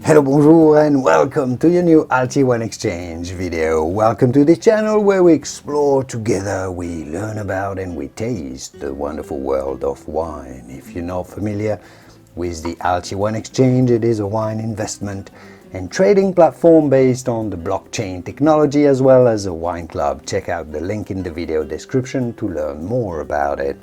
Hello, bonjour, and welcome to your new Alti Wine Exchange video. Welcome to the channel where we explore together, we learn about and we taste the wonderful world of wine. If you're not familiar with the Alti Wine Exchange, it is a wine investment and trading platform based on the blockchain technology as well as a wine club. Check out the link in the video description to learn more about it.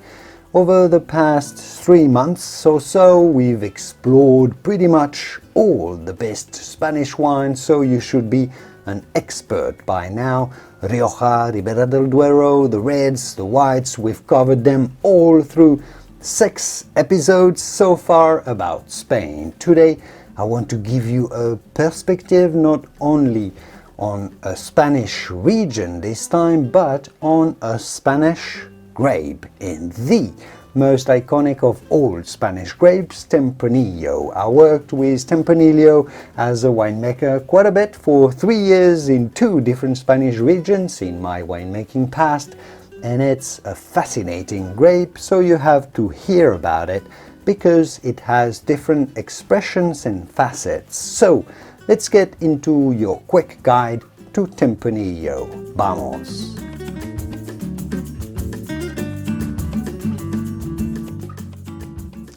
Over the past 3 months or so, we've explored pretty much all the best Spanish wines, so you should be an expert by now. Rioja, Ribera del Duero, the reds, the whites, we've covered them all through 6 episodes so far about Spain. Today, I want to give you a perspective not only on a Spanish region this time, but on a Spanish grape, and the most iconic of all Spanish grapes, Tempranillo. I worked with Tempranillo as a winemaker quite a bit for 3 years in 2 different Spanish regions in my winemaking past, and it's a fascinating grape, so you have to hear about it because it has different expressions and facets. So let's get into your quick guide to Tempranillo. Vamos!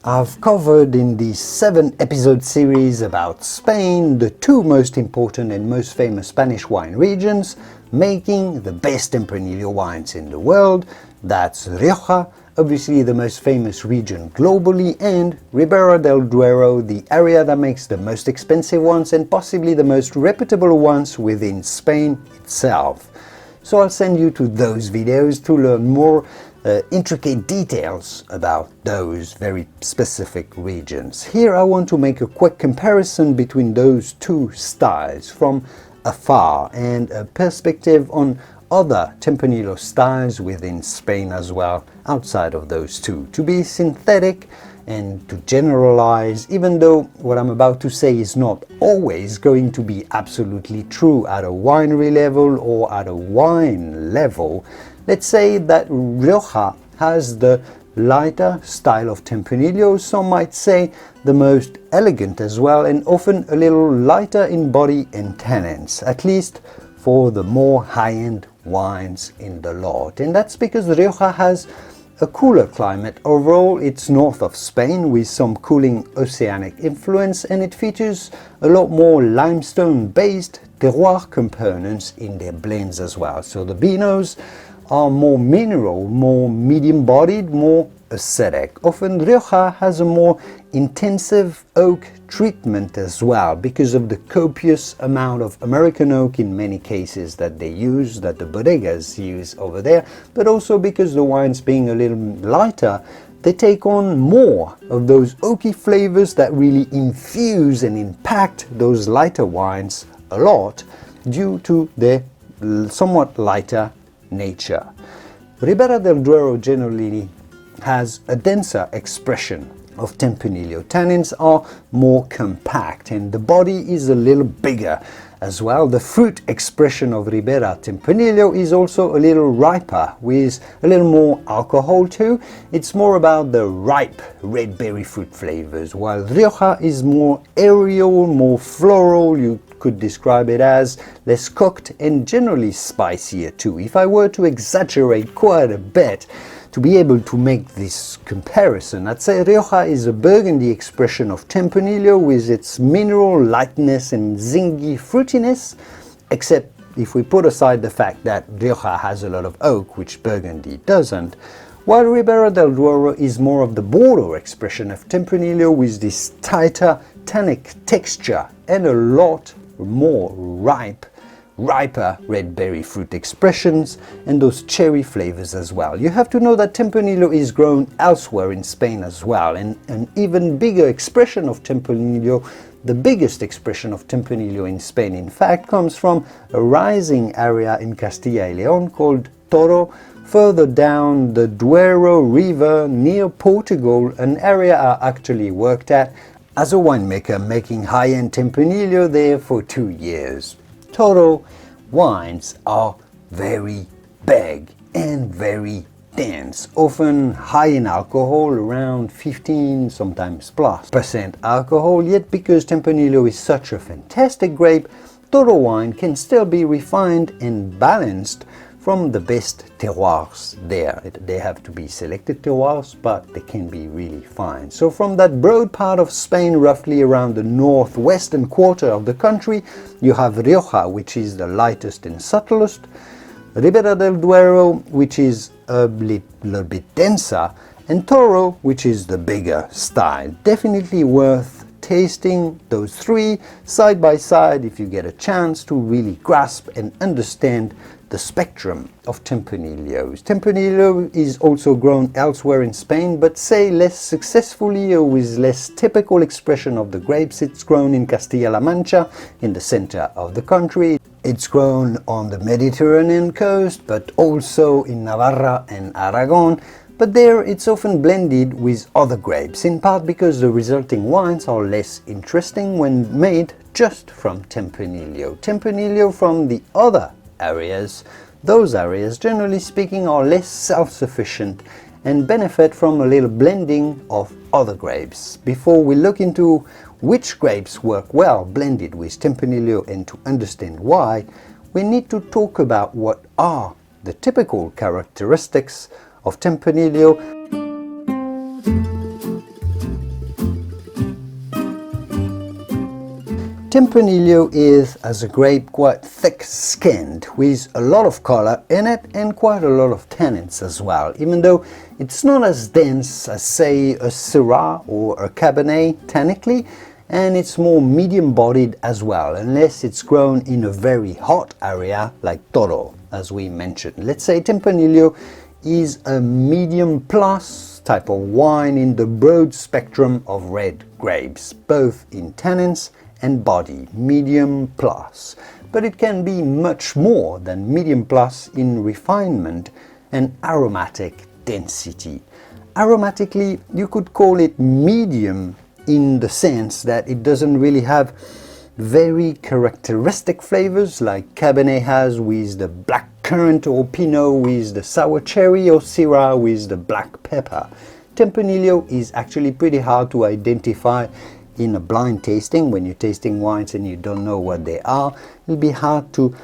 I've covered in this 7-episode series about Spain the 2 most important and most famous Spanish wine regions making the best Tempranillo wines in the world. That's Rioja, obviously the most famous region globally, and Ribera del Duero, the area that makes the most expensive ones and possibly the most reputable ones within Spain itself. So I'll send you to those videos to learn more intricate details about those very specific regions. Here I want to make a quick comparison between those 2 styles from afar and a perspective on other Tempranillo styles within Spain as well, outside of those 2, to be synthetic and to generalize, even though what I'm about to say is not always going to be absolutely true at a winery level or at a wine level. Let's say that Rioja has the lighter style of Tempranillo, some might say the most elegant as well, and often a little lighter in body and tannins, at least for the more high-end wines in the lot. And that's because Rioja has a cooler climate. Overall, it's north of Spain with some cooling oceanic influence, and it features a lot more limestone-based terroir components in their blends as well. So the Vinos are more mineral, more medium-bodied, more acidic. Often Rioja has a more intensive oak treatment as well because of the copious amount of American oak in many cases that they use, that the bodegas use over there, but also because the wines being a little lighter, they take on more of those oaky flavors that really infuse and impact those lighter wines a lot due to their somewhat lighter nature. Ribera del Duero generally has a denser expression of Tempranillo. Tannins are more compact and the body is a little bigger as well. The fruit expression of Ribera Tempranillo is also a little riper with a little more alcohol too. It's more about the ripe red berry fruit flavors, while Rioja is more aerial, more floral. You could describe it as less cooked and generally spicier too. If I were to exaggerate quite a bit to be able to make this comparison, I'd say Rioja is a burgundy expression of Tempranillo with its mineral lightness and zingy fruitiness, except if we put aside the fact that Rioja has a lot of oak, which Burgundy doesn't, while Ribera del Duero is more of the border expression of Tempranillo with this tighter tannic texture and a lot more riper red berry fruit expressions and those cherry flavors as well. You have to know that Tempranillo is grown elsewhere in Spain as well, and an even bigger expression of Tempranillo, the biggest expression of Tempranillo in Spain in fact, comes from a rising area in Castilla y León called Toro, further down the Duero River near Portugal, an area I actually worked at as a winemaker making high-end Tempranillo there for 2 years. Toro wines are very big and very dense, often high in alcohol, around 15, sometimes plus % alcohol, yet because Tempranillo is such a fantastic grape, Toro wine can still be refined and balanced from the best terroirs there. They have to be selected terroirs, but they can be really fine. So from that broad part of Spain, roughly around the northwestern quarter of the country, you have Rioja, which is the lightest and subtlest, Ribera del Duero, which is a little bit denser, and Toro, which is the bigger style. Definitely worth tasting those three side by side if you get a chance to really grasp and understand the spectrum of Tempranillos. Tempranillo is also grown elsewhere in Spain, but say less successfully or with less typical expression of the grapes. It's grown in Castilla-La Mancha, in the center of the country. It's grown on the Mediterranean coast, but also in Navarra and Aragon. But there it's often blended with other grapes, in part because the resulting wines are less interesting when made just from Tempranillo. Tempranillo from the other areas, those areas generally speaking are less self-sufficient and benefit from a little blending of other grapes. Before we look into which grapes work well blended with Tempranillo and to understand why, we need to talk about what are the typical characteristics of Tempranillo. Tempranillo is, as a grape, quite thick-skinned, with a lot of color in it and quite a lot of tannins as well, even though it's not as dense as, say, a Syrah or a Cabernet tannically, and it's more medium-bodied as well, unless it's grown in a very hot area like Toro, as we mentioned. Let's say Tempranillo is a medium-plus type of wine in the broad spectrum of red grapes, both in tannins and body, medium plus. But it can be much more than medium plus in refinement and aromatic density. Aromatically, you could call it medium in the sense that it doesn't really have very characteristic flavors like Cabernet has with the black currant, or Pinot with the sour cherry, or Syrah with the black pepper. Tempranillo is actually pretty hard to identify in a blind tasting. When you're tasting wines and you don't know what they are, it'll be hard to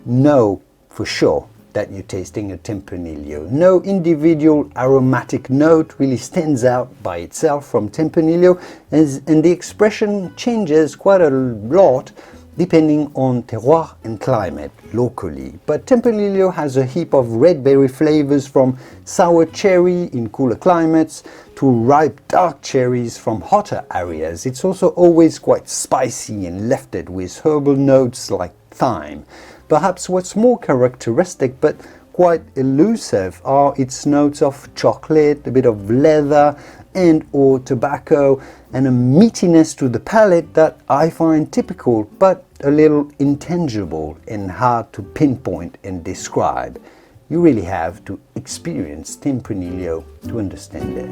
know for sure that you're tasting a Tempranillo. No individual aromatic note really stands out by itself from Tempranillo, and the expression changes quite a lot depending on terroir and climate locally. But Tempranillo has a heap of red berry flavors from sour cherry in cooler climates to ripe dark cherries from hotter areas. It's also always quite spicy and lifted with herbal notes like thyme. Perhaps what's more characteristic but quite elusive are its notes of chocolate, a bit of leather and or tobacco, and a meatiness to the palate that I find typical but a little intangible and hard to pinpoint and describe. You really have to experience Tempranillo to understand it.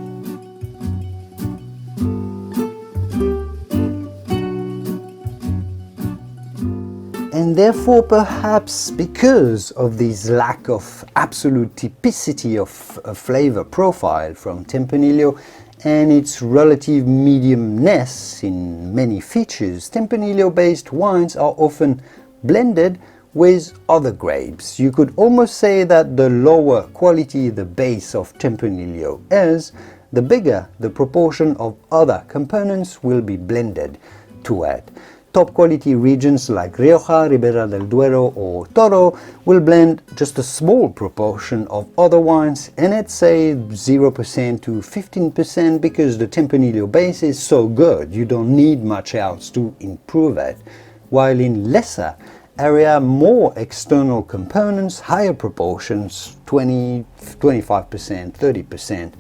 And therefore, perhaps because of this lack of absolute typicity of a flavor profile from Tempranillo and its relative mediumness in many features, Tempranillo-based wines are often blended with other grapes. You could almost say that the lower quality the base of Tempranillo is, the bigger the proportion of other components will be blended to it. Top quality regions like Rioja, Ribera del Duero or Toro will blend just a small proportion of other wines in it, say 0% to 15%, because the Tempranillo base is so good you don't need much else to improve it. While in lesser area, more external components, higher proportions, 20, 25%, 30%,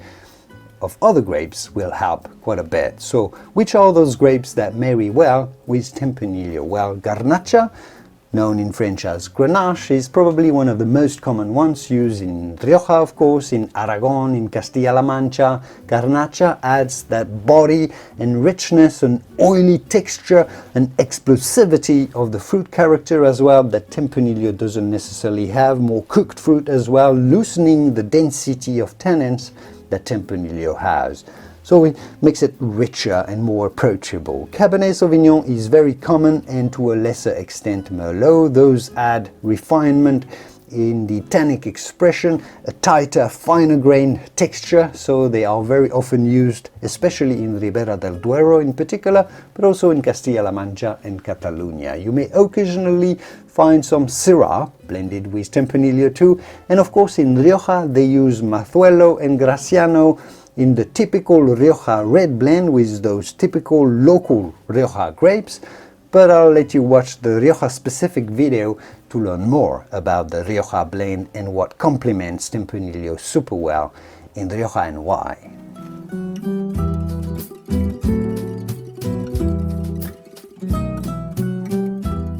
of other grapes will help quite a bit. So which are those grapes that marry well with Tempranillo? Well, Garnacha, known in French as Grenache, is probably one of the most common ones used in Rioja, of course, in Aragon, in Castilla-La Mancha. Garnacha adds that body and richness and oily texture and explosivity of the fruit character as well that Tempranillo doesn't necessarily have. More cooked fruit as well, loosening the density of tannins that Tempranillo has. So it makes it richer and more approachable. Cabernet Sauvignon is very common, and to a lesser extent Merlot. Those add refinement in the tannic expression, a tighter, finer grained texture, so they are very often used, especially in Ribera del Duero in particular, but also in Castilla-La Mancha and Catalonia. You may occasionally find some Syrah blended with Tempranillo too, and of course in Rioja they use Mazuelo and Graciano in the typical Rioja red blend with those typical local Rioja grapes, but I'll let you watch the Rioja specific video to learn more about the Rioja blend and what complements Tempranillo super well in Rioja and why.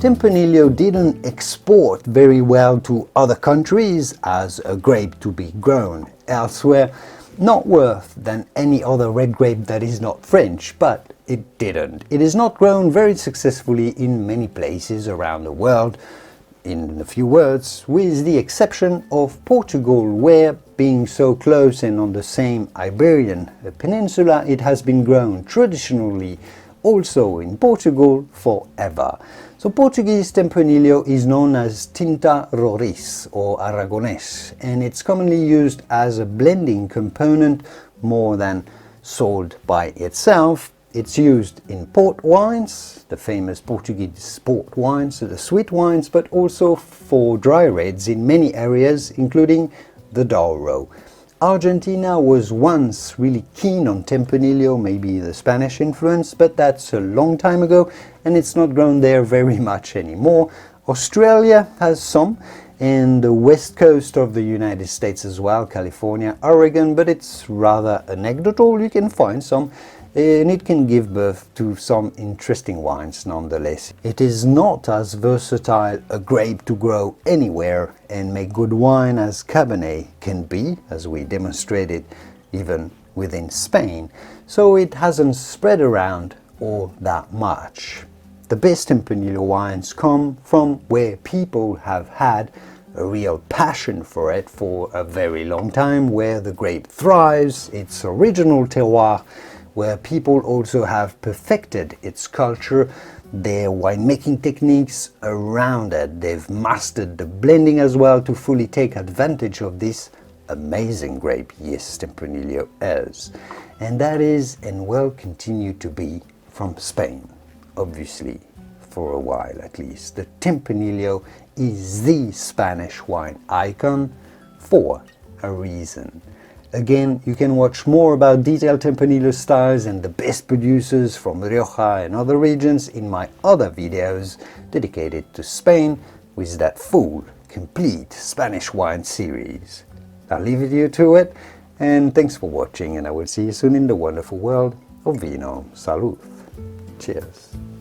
Tempranillo didn't export very well to other countries as a grape to be grown elsewhere. Not worse than any other red grape that is not French, but it didn't. It is not grown very successfully in many places around the world, in a few words, with the exception of Portugal, where, being so close and on the same Iberian peninsula, it has been grown traditionally also in Portugal forever. So Portuguese Tempranillo is known as Tinta Roriz or Aragonés, and it's commonly used as a blending component more than sold by itself. It's used in port wines, the famous Portuguese port wines, the sweet wines, but also for dry reds in many areas, including the Toro. Argentina was once really keen on Tempranillo, maybe the Spanish influence, but that's a long time ago and it's not grown there very much anymore. Australia has some, and the west coast of the United States as well, California, Oregon, but it's rather anecdotal. You can find some, and it can give birth to some interesting wines nonetheless. It is not as versatile a grape to grow anywhere and make good wine as Cabernet can be, as we demonstrated even within Spain, so it hasn't spread around all that much. The best Tempranillo wines come from where people have had a real passion for it for a very long time, where the grape thrives, its original terroir, where people also have perfected its culture, their winemaking techniques around it. They've mastered the blending as well to fully take advantage of this amazing grape, yes, Tempranillo is. And that is and will continue to be from Spain, obviously, for a while at least. The Tempranillo is the Spanish wine icon for a reason. Again, you can watch more about detailed Tempranillo styles and the best producers from Rioja and other regions in my other videos dedicated to Spain with that full, complete Spanish wine series. I'll leave you to it, and thanks for watching, and I will see you soon in the wonderful world of Vino. Salud. Cheers.